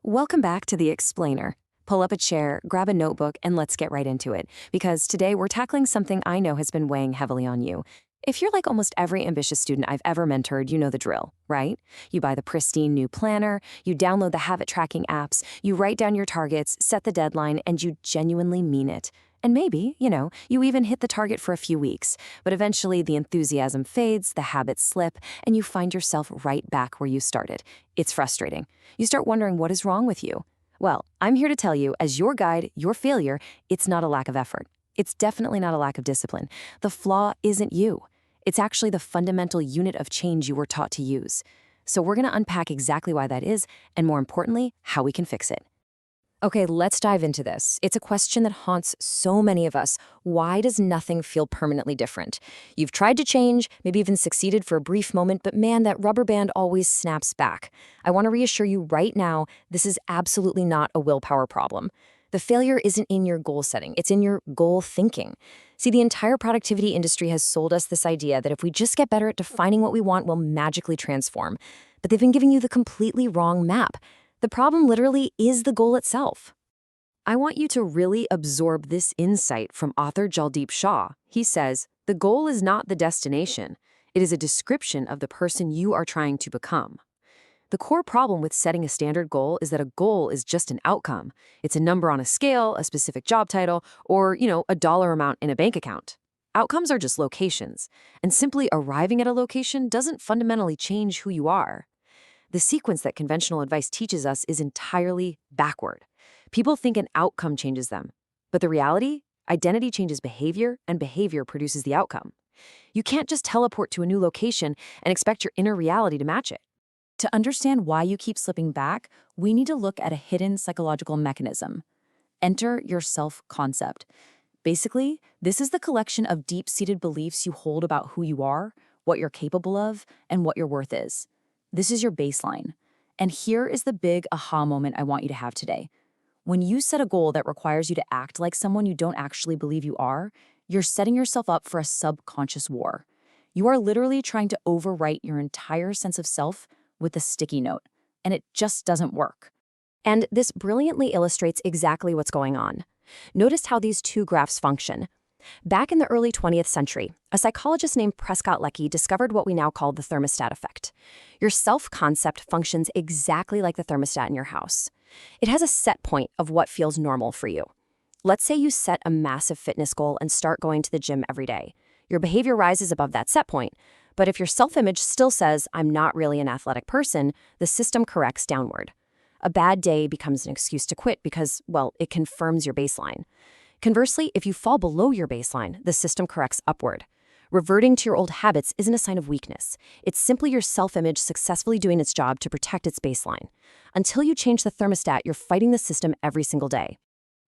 Welcome back to The Explainer. Pull up a chair, grab a notebook, and let's get right into it, because today we're tackling something I know has been weighing heavily on you. If you're like almost every ambitious student I've ever mentored, you know the drill, right? You buy the pristine new planner, you download the habit tracking apps, you write down your targets, set the deadline, and you genuinely mean it. And maybe, you even hit the target for a few weeks, but eventually the enthusiasm fades, the habits slip, and you find yourself right back where you started. It's frustrating. You start wondering what is wrong with you. Well, I'm here to tell you, as your guide, your failure, it's not a lack of effort. It's definitely not a lack of discipline. The flaw isn't you. It's actually the fundamental unit of change you were taught to use. So we're going to unpack exactly why that is, and more importantly, how we can fix it. Okay, let's dive into this. It's a question that haunts so many of us. Why does nothing feel permanently different? You've tried to change, maybe even succeeded for a brief moment, but man, that rubber band always snaps back. I want to reassure you right now, this is absolutely not a willpower problem. The failure isn't in your goal setting, it's in your goal thinking. See, the entire productivity industry has sold us this idea that if we just get better at defining what we want, we'll magically transform. But they've been giving you the completely wrong map. The problem literally is the goal itself. I want you to really absorb this insight from author Jaldeep Shah. He says, "The goal is not the destination. It is a description of the person you are trying to become." The core problem with setting a standard goal is that a goal is just an outcome. It's a number on a scale, a specific job title, or, a dollar amount in a bank account. Outcomes are just locations, and simply arriving at a location doesn't fundamentally change who you are. The sequence that conventional advice teaches us is entirely backward. People think an outcome changes them. But the reality? Identity changes behavior, and behavior produces the outcome. You can't just teleport to a new location and expect your inner reality to match it. To understand why you keep slipping back, we need to look at a hidden psychological mechanism. Enter your self-concept. Basically, this is the collection of deep-seated beliefs you hold about who you are, what you're capable of, and what your worth is. This is your baseline. And here is the big aha moment I want you to have today. When you set a goal that requires you to act like someone you don't actually believe you are, you're setting yourself up for a subconscious war. You are literally trying to overwrite your entire sense of self with a sticky note, and it just doesn't work. And this brilliantly illustrates exactly what's going on. Notice how these two graphs function. Back in the early 20th century, a psychologist named Prescott Leckey discovered what we now call the thermostat effect. Your self-concept functions exactly like the thermostat in your house. It has a set point of what feels normal for you. Let's say you set a massive fitness goal and start going to the gym every day. Your behavior rises above that set point. But if your self-image still says, "I'm not really an athletic person," the system corrects downward. A bad day becomes an excuse to quit because, well, it confirms your baseline. Conversely, if you fall below your baseline, the system corrects upward. Reverting to your old habits isn't a sign of weakness. It's simply your self-image successfully doing its job to protect its baseline. Until you change the thermostat, you're fighting the system every single day.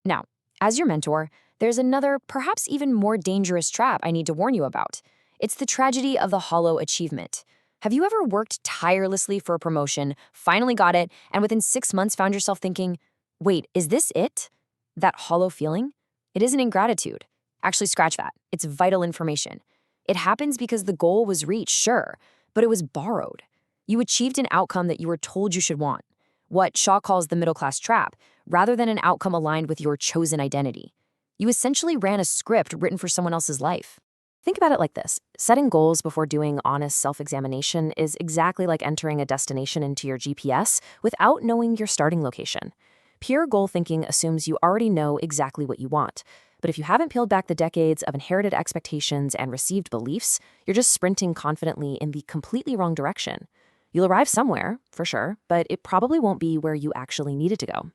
Now, as your mentor, there's another, perhaps even more dangerous trap I need to warn you about. It's the tragedy of the hollow achievement. Have you ever worked tirelessly for a promotion, finally got it, and within 6 months found yourself thinking, "Wait, is this it?" That hollow feeling? It isn't ingratitude. Actually, scratch that. It's vital information. It happens because the goal was reached, sure, but it was borrowed. You achieved an outcome that you were told you should want, what Shaw calls the middle-class trap, rather than an outcome aligned with your chosen identity. You essentially ran a script written for someone else's life. Think about it like this. Setting goals before doing honest self-examination is exactly like entering a destination into your GPS without knowing your starting location. Pure goal thinking assumes you already know exactly what you want. But if you haven't peeled back the decades of inherited expectations and received beliefs, you're just sprinting confidently in the completely wrong direction. You'll arrive somewhere, for sure, but it probably won't be where you actually needed to go.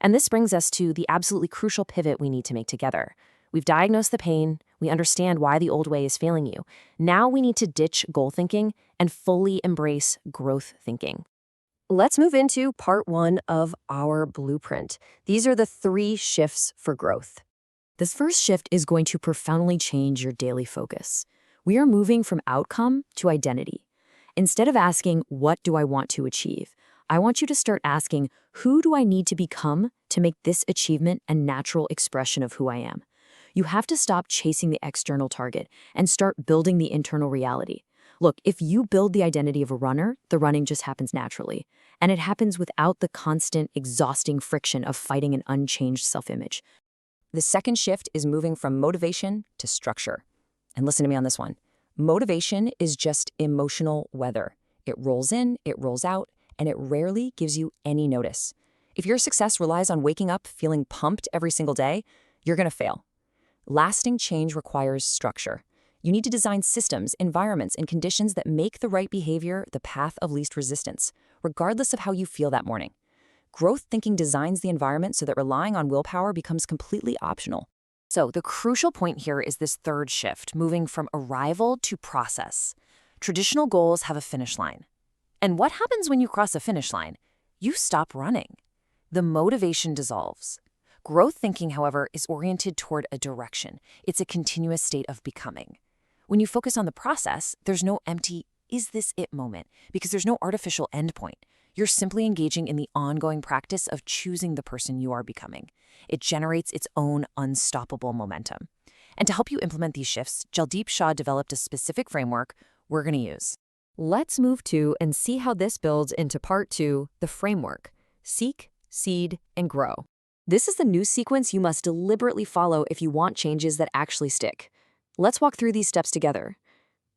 And this brings us to the absolutely crucial pivot we need to make together. We've diagnosed the pain, we understand why the old way is failing you. Now we need to ditch goal thinking and fully embrace growth thinking. Let's move into part 1 of our blueprint. These are the 3 shifts for growth. This first shift is going to profoundly change your daily focus. We are moving from outcome to identity. Instead of asking, "What do I want to achieve?" I want you to start asking, "Who do I need to become to make this achievement a natural expression of who I am?" You have to stop chasing the external target and start building the internal reality. Look, if you build the identity of a runner, the running just happens naturally. And it happens without the constant, exhausting friction of fighting an unchanged self-image. The second shift is moving from motivation to structure. And listen to me on this one. Motivation is just emotional weather. It rolls in, it rolls out, and it rarely gives you any notice. If your success relies on waking up feeling pumped every single day, you're going to fail. Lasting change requires structure. You need to design systems, environments, and conditions that make the right behavior the path of least resistance, regardless of how you feel that morning. Growth thinking designs the environment so that relying on willpower becomes completely optional. So the crucial point here is this third shift, moving from arrival to process. Traditional goals have a finish line. And what happens when you cross a finish line? You stop running. The motivation dissolves. Growth thinking, however, is oriented toward a direction. It's a continuous state of becoming. When you focus on the process, there's no empty, is this it moment, because there's no artificial endpoint. You're simply engaging in the ongoing practice of choosing the person you are becoming. It generates its own unstoppable momentum. And to help you implement these shifts, Jaldeep Shah developed a specific framework we're going to use. Let's move to and see how this builds into part 2, the framework. Seek, seed, and grow. This is the new sequence you must deliberately follow if you want changes that actually stick. Let's walk through these steps together.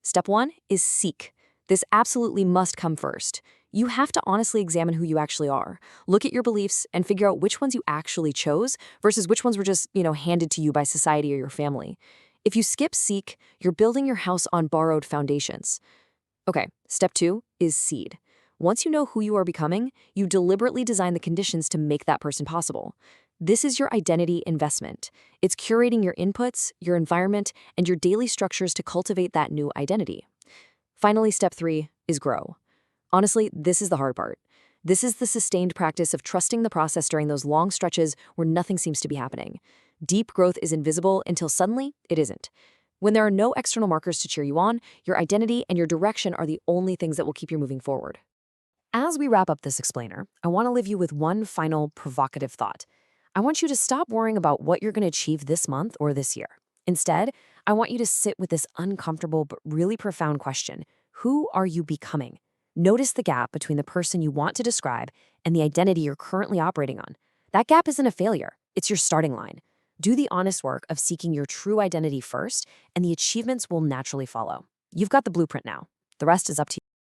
Step 1 is seek. This absolutely must come first. You have to honestly examine who you actually are. Look at your beliefs and figure out which ones you actually chose versus which ones were just, handed to you by society or your family. If you skip seek, you're building your house on borrowed foundations. Okay, step 2 is seed. Once you know who you are becoming, you deliberately design the conditions to make that person possible. This is your identity investment. It's curating your inputs, your environment, and your daily structures to cultivate that new identity. Finally, step 3 is grow. Honestly, this is the hard part. This is the sustained practice of trusting the process during those long stretches where nothing seems to be happening. Deep growth is invisible until suddenly it isn't. When there are no external markers to cheer you on, your identity and your direction are the only things that will keep you moving forward. As we wrap up this explainer, I want to leave you with one final provocative thought. I want you to stop worrying about what you're going to achieve this month or this year. Instead, I want you to sit with this uncomfortable but really profound question. Who are you becoming? Notice the gap between the person you want to describe and the identity you're currently operating on. That gap isn't a failure. It's your starting line. Do the honest work of seeking your true identity first, and the achievements will naturally follow. You've got the blueprint now. The rest is up to you.